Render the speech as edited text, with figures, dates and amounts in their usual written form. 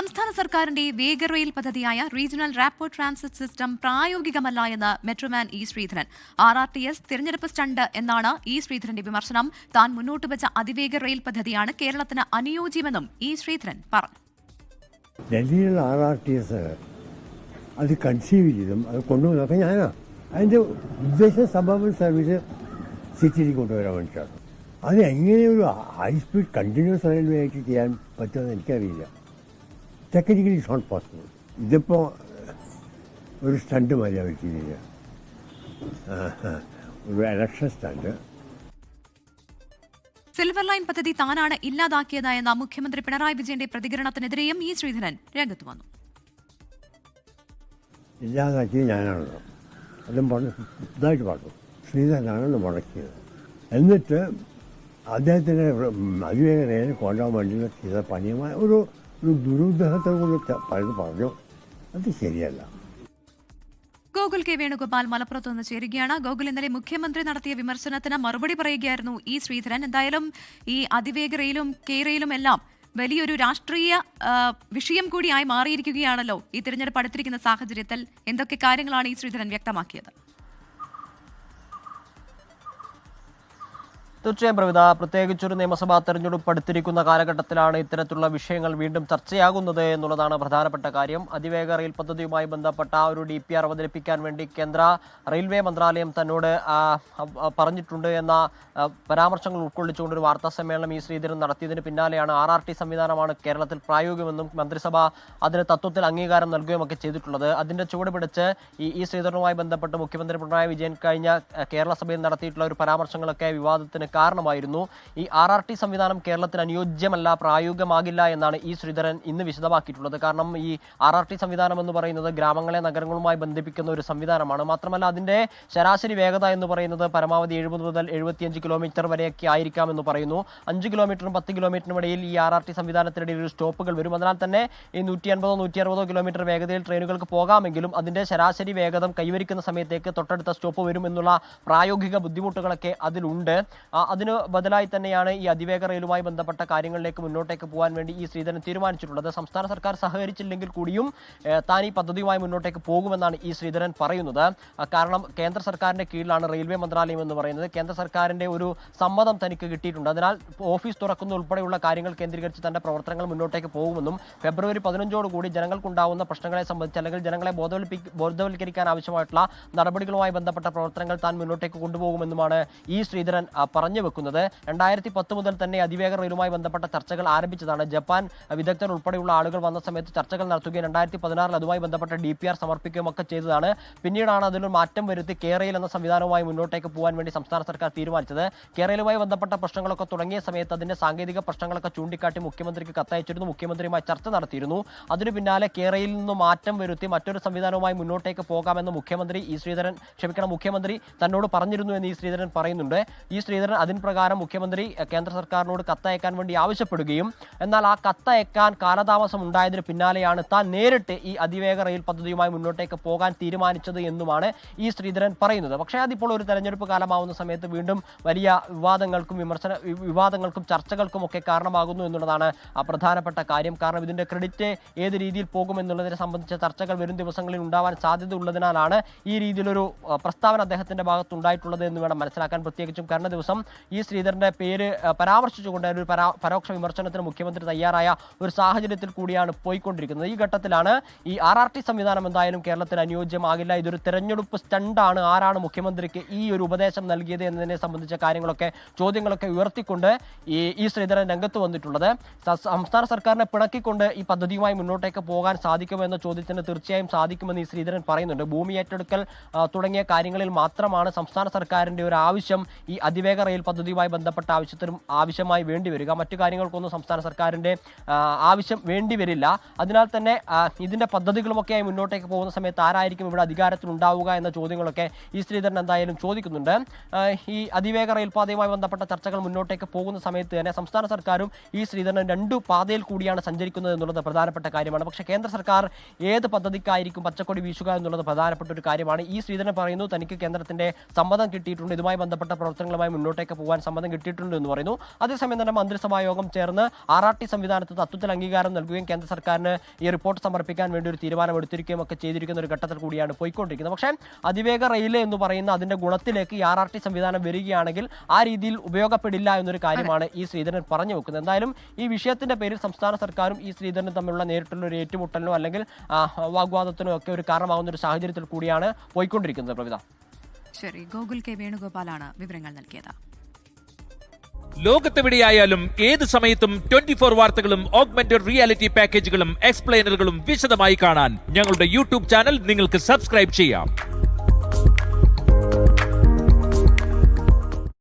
സംസ്ഥാന സർക്കാരിന്റെ വേഗ റെയിൽ പദ്ധതിയായ റീജിയണൽ റാപ്പിഡ് ട്രാൻസിറ്റ് സിസ്റ്റം പ്രായോഗികമല്ല എന്ന് മെട്രോമാൻ ഇ ശ്രീധരൻ. RRTS തിരഞ്ഞെടുപ്പ് സ്റ്റണ്ട് എന്നാണ് ഇ ശ്രീധരന്റെ വിമർശനം. താൻ മുന്നോട്ട് വെച്ച അതിവേഗ റെയിൽ പദ്ധതിയാണ് കേരളത്തിന് അനുയോജ്യമെന്നും ഇ ശ്രീധരൻ പറഞ്ഞു. ഡൽഹിയിലുള്ള RRTS അത് കൺസീവ് ചെയ്തും അത് കൊണ്ടുവന്നൊക്കെ ഞാനാ. അതിൻ്റെ ഉദ്ദേശം സബർബൻ സർവീസ് സിറ്റിയിൽ കൊണ്ടുവരാൻ വേണ്ടിയിട്ടാണ്. അത് എങ്ങനെ ഒരു ഹൈ സ്പീഡ് കണ്ടിന്യൂസ് റെയിൽവേ ആയിട്ട് ചെയ്യാൻ പറ്റുമെന്ന് എനിക്കറിയില്ല. Technically it's not possible. ഇതിപ്പോൾ ഒരു സ്റ്റണ്ട് മതിയാ വെച്ചില്ല, ഒരു ഇലക്ഷൻ സ്റ്റണ്ട്. സിൽവർ ലൈൻ പദ്ധതി താനാണ് ഇല്ലാതാക്കിയതായെന്ന മുഖ്യമന്ത്രി പിണറായി വിജയന്റെ പ്രതികരണത്തിനെതിരെയും ഇ ശ്രീധരൻ രംഗത്ത് വന്നു. ഇല്ലാതാക്കിയത് ഞാനാണല്ലോ, അതും ഇതായിട്ട് പറഞ്ഞു. ശ്രീധരനാണല്ലോ മുടക്കിയത്. എന്നിട്ട് അദ്ദേഹത്തിൻ്റെ അതിവേഗ റെയിൽ കൊണ്ടുപോകാൻ വേണ്ടി ചെയ്ത പനിയമായ ഒരു ദുരുദ്ദേശത്തെ കൊണ്ട് പലത് പറഞ്ഞു. അത് ശരിയല്ല. ഗോകുൽ കെ വേണുഗോപാൽ മലപ്പുറത്ത് നിന്ന് ചേരുകയാണ്. ഗോകുൽ, ഇന്നലെ മുഖ്യമന്ത്രി നടത്തിയ വിമർശനത്തിന് മറുപടി പറയുകയായിരുന്നു ഇ ശ്രീധരൻ. എന്തായാലും ഈ അതിവേഗ റെയിലും കെ റെയിലും എല്ലാം വലിയൊരു രാഷ്ട്രീയ വിഷയം കൂടിയായി മാറിയിരിക്കുകയാണല്ലോ ഈ തിരഞ്ഞെടുപ്പ് അടുത്തിരിക്കുന്ന സാഹചര്യത്തിൽ. എന്തൊക്കെ കാര്യങ്ങളാണ് ഇ ശ്രീധരൻ വ്യക്തമാക്കിയത്? തീർച്ചയായും പ്രവിത, പ്രത്യേകിച്ചൊരു നിയമസഭാ തെരഞ്ഞെടുപ്പ് അടുത്തിരിക്കുന്ന കാലഘട്ടത്തിലാണ് ഇത്തരത്തിലുള്ള വിഷയങ്ങൾ വീണ്ടും ചർച്ചയാകുന്നത് എന്നുള്ളതാണ് പ്രധാനപ്പെട്ട കാര്യം. അതിവേഗ റെയിൽ പദ്ധതിയുമായി ബന്ധപ്പെട്ട ഒരു DPR അവതരിപ്പിക്കാൻ വേണ്ടി കേന്ദ്ര റെയിൽവേ മന്ത്രാലയം തന്നോട് പറഞ്ഞിട്ടുണ്ട് എന്ന പരാമർശങ്ങൾ ഉൾക്കൊള്ളിച്ചുകൊണ്ട് ഒരു വാർത്താ സമ്മേളനം ഇ ശ്രീധരൻ നടത്തിയതിന് പിന്നാലെയാണ് RRT സംവിധാനമാണ് കേരളത്തിൽ പ്രായോഗികമെന്നും മന്ത്രിസഭ അതിന് തത്വത്തിൽ അംഗീകാരം നൽകുകയുമൊക്കെ ചെയ്തിട്ടുള്ളത്. അതിന്റെ ചുവട് പിടിച്ച് ഈ ശ്രീധരനുമായി ബന്ധപ്പെട്ട് മുഖ്യമന്ത്രി പിണറായി വിജയൻ കഴിഞ്ഞ കേരള സഭയിൽ നടത്തിയിട്ടുള്ള ഒരു പരാമർശങ്ങളൊക്കെ വിവാദത്തിന് കാരണമായിരുന്നു. ഈ RRT സംവിധാനം കേരളത്തിന് അനുയോജ്യമല്ല, പ്രായോഗികമാകില്ല എന്നാണ് ഇ ശ്രീധരൻ ഇന്ന് വിശദമാക്കിയിട്ടുള്ളത്. കാരണം ഈ RRT സംവിധാനം എന്ന് പറയുന്നത് ഗ്രാമങ്ങളെ നഗരങ്ങളുമായി ബന്ധിപ്പിക്കുന്ന ഒരു സംവിധാനമാണ്. മാത്രമല്ല അതിന്റെ ശരാശരി വേഗത എന്ന് പറയുന്നത് പരമാവധി 70 മുതൽ 75 കിലോമീറ്റർ വരെയൊക്കെ ആയിരിക്കാമെന്ന് പറയുന്നു. 5 കിലോമീറ്ററും 10 കിലോമീറ്ററിനും ഇടയിൽ ഈ RRT സംവിധാനത്തിനിടയിൽ ഒരു സ്റ്റോപ്പുകൾ വരും. അതിനാൽ തന്നെ ഈ 150-160 കിലോമീറ്റർ വേഗതയിൽ ട്രെയിനുകൾക്ക് പോകാമെങ്കിലും അതിന്റെ ശരാശരി വേഗത കൈവരിക്കുന്ന സമയത്തേക്ക് തൊട്ടടുത്ത സ്റ്റോപ്പ് വരും എന്നുള്ള പ്രായോഗിക ബുദ്ധിമുട്ടുകളൊക്കെ അതിലുണ്ട്. അതിന് ബദലായി തന്നെയാണ് ഈ അതിവേഗ റെയിലുമായി ബന്ധപ്പെട്ട കാര്യങ്ങളിലേക്ക് മുന്നോട്ടേക്ക് പോകാൻ വേണ്ടി ഈ ശ്രീധരൻ തീരുമാനിച്ചിട്ടുള്ളത്. സംസ്ഥാന സർക്കാർ സഹകരിച്ചില്ലെങ്കിൽ കൂടിയും താൻ ഈ പദ്ധതിയുമായി മുന്നോട്ടേക്ക് പോകുമെന്നാണ് ഈ ശ്രീധരൻ പറയുന്നത്. കാരണം കേന്ദ്ര സർക്കാരിന്റെ കീഴിലാണ് റെയിൽവേ മന്ത്രാലയം എന്ന് പറയുന്നത്. കേന്ദ്ര സർക്കാരിന്റെ ഒരു സമ്മതം തനിക്ക് കിട്ടിയിട്ടുണ്ട്. അതിനാൽ ഓഫീസ് തുറക്കുന്ന ഉൾപ്പെടെയുള്ള കാര്യങ്ങൾ കേന്ദ്രീകരിച്ച് തന്റെ പ്രവർത്തനങ്ങൾ മുന്നോട്ടേക്ക് പോകുമെന്നും ഫെബ്രുവരി 15 ജനങ്ങൾക്കുണ്ടാവുന്ന പ്രശ്നങ്ങളെ സംബന്ധിച്ച് അല്ലെങ്കിൽ ജനങ്ങളെ ബോധവൽക്കരിക്കാൻ ആവശ്യമായിട്ടുള്ള നടപടികളുമായി ബന്ധപ്പെട്ട പ്രവർത്തനങ്ങൾ താൻ മുന്നോട്ടേക്ക് കൊണ്ടുപോകുമെന്നുമാണ് ഈ ശ്രീധരൻ പറഞ്ഞു വെക്കുന്നത്. 2010 മുതൽ തന്നെ അതിവേഗ റെയിലുമായി ബന്ധപ്പെട്ട ചർച്ചകൾ ആരംഭിച്ചതാണ്. ജപ്പാൻ വിദഗ്ധർ ഉൾപ്പെടെയുള്ള ആളുകൾ വന്ന സമയത്ത് ചർച്ചകൾ നടത്തുകയും 2016 അതുമായി ബന്ധപ്പെട്ട DPR സമർപ്പിക്കുകയും ഒക്കെ ചെയ്തതാണ്. പിന്നീടാണ് അതിലൊരു മാറ്റം വരുത്തി കെ റെയിൽ എന്ന സംവിധാനവുമായി മുന്നോട്ടേക്ക് പോകാൻ വേണ്ടി സംസ്ഥാന സർക്കാർ തീരുമാനിച്ചത്. കെ റെയിലുമായി ബന്ധപ്പെട്ട പ്രശ്നങ്ങളൊക്കെ തുടങ്ങിയ സമയത്ത് അതിന്റെ സാങ്കേതിക പ്രശ്നങ്ങളൊക്കെ ചൂണ്ടിക്കാട്ടി മുഖ്യമന്ത്രിക്ക് കത്തയച്ചിരുന്നു. മുഖ്യമന്ത്രിയുമായി ചർച്ച നടത്തിയിരുന്നു. അതിനു പിന്നാലെ കെ റെയിലിൽ നിന്ന് മാറ്റം വരുത്തി മറ്റൊരു സംവിധാനവുമായി മുന്നോട്ടേക്ക് പോകാമെന്ന് മുഖ്യമന്ത്രി തന്നോട് പറഞ്ഞിരുന്നു എന്ന് ഈ ശ്രീധരൻ പറയുന്നുണ്ട്. ഈ ശ്രീധരൻ അതിന് പ്രകാരം മുഖ്യമന്ത്രി കേന്ദ്ര സർക്കാരിനോട് കത്തയക്കാൻ വേണ്ടി ആവശ്യപ്പെടുകയും എന്നാൽ ആ കത്തയക്കാൻ കാലതാമസം ഉണ്ടായതിന് പിന്നാലെയാണ് താൻ നേരിട്ട് ഈ അതിവേഗ റെയിൽ പദ്ധതിയുമായി മുന്നോട്ടേക്ക് പോകാൻ തീരുമാനിച്ചത് എന്നുമാണ് ഈ ശ്രീധരൻ പറയുന്നത്. പക്ഷേ അതിപ്പോൾ ഒരു തെരഞ്ഞെടുപ്പ് കാലമാവുന്ന സമയത്ത് വീണ്ടും വലിയ വിവാദങ്ങൾക്കും ചർച്ചകൾക്കും ഒക്കെ കാരണമാകുന്നു എന്നുള്ളതാണ് പ്രധാനപ്പെട്ട കാര്യം. കാരണം ഇതിന്റെ ക്രെഡിറ്റ് ഏത് രീതിയിൽ പോകുമെന്നുള്ളതിനെ സംബന്ധിച്ച ചർച്ചകൾ വരും ദിവസങ്ങളിൽ ഉണ്ടാവാൻ സാധ്യത ഉള്ളതിനാലാണ് ഈ രീതിയിലൊരു പ്രസ്താവന അദ്ദേഹത്തിന്റെ ഭാഗത്തുണ്ടായിട്ടുള്ളത് എന്ന് വേണം മനസ്സിലാക്കാൻ. പ്രത്യേകിച്ചും കഴിഞ്ഞ ദിവസം ഈ ശ്രീധരന്റെ പേര് പരാമർശിച്ചുകൊണ്ട് ഒരു പരോക്ഷ വിമർശനത്തിന് മുഖ്യമന്ത്രി തയ്യാറായ ഒരു സാഹചര്യത്തിൽ കൂടിയാണ് പോയിക്കൊണ്ടിരിക്കുന്നത്. ഈ ഘട്ടത്തിലാണ് ഈ RRT സംവിധാനം എന്തായാലും കേരളത്തിന് അനുയോജ്യമാകില്ല, ഇതൊരു തെരഞ്ഞെടുപ്പ് സ്റ്റണ്ടാണ്, ആരാണ് മുഖ്യമന്ത്രിക്ക് ഈ ഒരു ഉപദേശം നൽകിയത് എന്നതിനെ സംബന്ധിച്ച ചോദ്യങ്ങളൊക്കെ ഉയർത്തിക്കൊണ്ട് ഈ ശ്രീധരൻ രംഗത്ത് വന്നിട്ടുള്ളത്. സംസ്ഥാന സർക്കാരിനെ പിണക്കിക്കൊണ്ട് ഈ പദ്ധതിയുമായി മുന്നോട്ടേക്ക് പോകാൻ സാധിക്കുമോ എന്ന ചോദ്യത്തിന് തീർച്ചയായും സാധിക്കുമെന്ന് ഈ ശ്രീധരൻ പറയുന്നുണ്ട്. ഭൂമി ഏറ്റെടുക്കൽ തുടങ്ങിയ കാര്യങ്ങളിൽ മാത്രമാണ് സംസ്ഥാന സർക്കാരിന്റെ ഒരു ആവശ്യം ഈ അതിവേഗ റെയിൽ പദ്ധതിയുമായി ബന്ധപ്പെട്ട ആവശ്യമായി വേണ്ടിവരിക. മറ്റു കാര്യങ്ങൾക്കൊന്നും സംസ്ഥാന സർക്കാരിന്റെ ആവശ്യം വേണ്ടിവരില്ല. അതിനാൽ തന്നെ ഇതിന്റെ പദ്ധതികളുമൊക്കെയായി മുന്നോട്ടേക്ക് പോകുന്ന സമയത്ത് ആരായിരിക്കും ഇവിടെ അധികാരത്തിൽ ഉണ്ടാവുക എന്ന ചോദ്യങ്ങളൊക്കെ ഈ ശ്രീധരൻ എന്തായാലും ചോദിക്കുന്നുണ്ട്. ഈ അതിവേഗ റെയിൽ പാതയുമായി ബന്ധപ്പെട്ട ചർച്ചകൾ മുന്നോട്ടേക്ക് പോകുന്ന സമയത്ത് തന്നെ സംസ്ഥാന സർക്കാരും ഈ ശ്രീധരൻ രണ്ടു പാതയിൽ കൂടിയാണ് സഞ്ചരിക്കുന്നത് എന്നുള്ളത് പ്രധാനപ്പെട്ട കാര്യമാണ്. പക്ഷേ കേന്ദ്ര സർക്കാർ ഏത് പദ്ധതിക്കായിരിക്കും പച്ചക്കൊടി വീശുക എന്നുള്ളത് പ്രധാനപ്പെട്ട ഒരു കാര്യമാണ്. ഈ ശ്രീധരൻ പറയുന്നു തനിക്ക് കേന്ദ്രത്തിന്റെ സമ്മതം കിട്ടിയിട്ടുണ്ട്, ഇതുമായി ബന്ധപ്പെട്ട പ്രവർത്തനങ്ങളുമായി മുന്നോട്ടേക്ക് യാത്രയിലേക്ക് പോകാൻ സമ്മതം കിട്ടിയിട്ടുണ്ട് എന്ന് പറയുന്നു. അതേസമയം തന്നെ മന്ത്രിസഭാ യോഗം ചേർന്ന് RRT സംവിധാനത്തിന് തത്വത്തിൽ അംഗീകാരം നൽകുകയും കേന്ദ്ര സർക്കാരിന് ഈ റിപ്പോർട്ട് സമർപ്പിക്കാൻ വേണ്ടി ഒരു തീരുമാനമെടുത്തിരിക്കുകയും ഒക്കെ ചെയ്തിരിക്കുന്ന ഒരു ഘട്ടത്തിൽ കൂടിയാണ് പോയിക്കൊണ്ടിരിക്കുന്നത്. പക്ഷേ അതിവേഗ റെയിൽ എന്ന് പറയുന്ന അതിന്റെ ഗുണത്തിലേക്ക് ഈ RRT സംവിധാനം വരികയാണെങ്കിൽ ആ രീതിയിൽ ഉപയോഗപ്പെടില്ല എന്നൊരു കാര്യമാണ് ഈ ശ്രീധരൻ പറഞ്ഞു വെക്കുന്നത്. എന്തായാലും ഈ വിഷയത്തിന്റെ പേരിൽ സംസ്ഥാന സർക്കാരും ഈ ശ്രീധരനും തമ്മിലുള്ള നേരിട്ടുള്ള ഒരു ഏറ്റുമുട്ടലിനോ അല്ലെങ്കിൽ വാഗ്വാദത്തിനോ ഒക്കെ ഒരു കാരണമാകുന്ന ഒരു സാഹചര്യത്തിൽ കൂടിയാണ് പോയിക്കൊണ്ടിരിക്കുന്നത്. പ്രവിധ, ശരി. ഗോകുൽ കെ വേണുഗോപാലാണ് വിവരങ്ങൾ നൽകിയത്. ലോകത്തെവിടെയായാലും ഏത് സമയത്തും 24 വാർത്തകളും ഓഗ്മെന്റഡ് റിയാലിറ്റി പാക്കേജുകളും എക്സ്പ്ലെയിനറുകളും വിശദമായി കാണാൻ ഞങ്ങളുടെ യൂട്യൂബ് ചാനൽ നിങ്ങൾക്ക് സബ്സ്ക്രൈബ് ചെയ്യാം.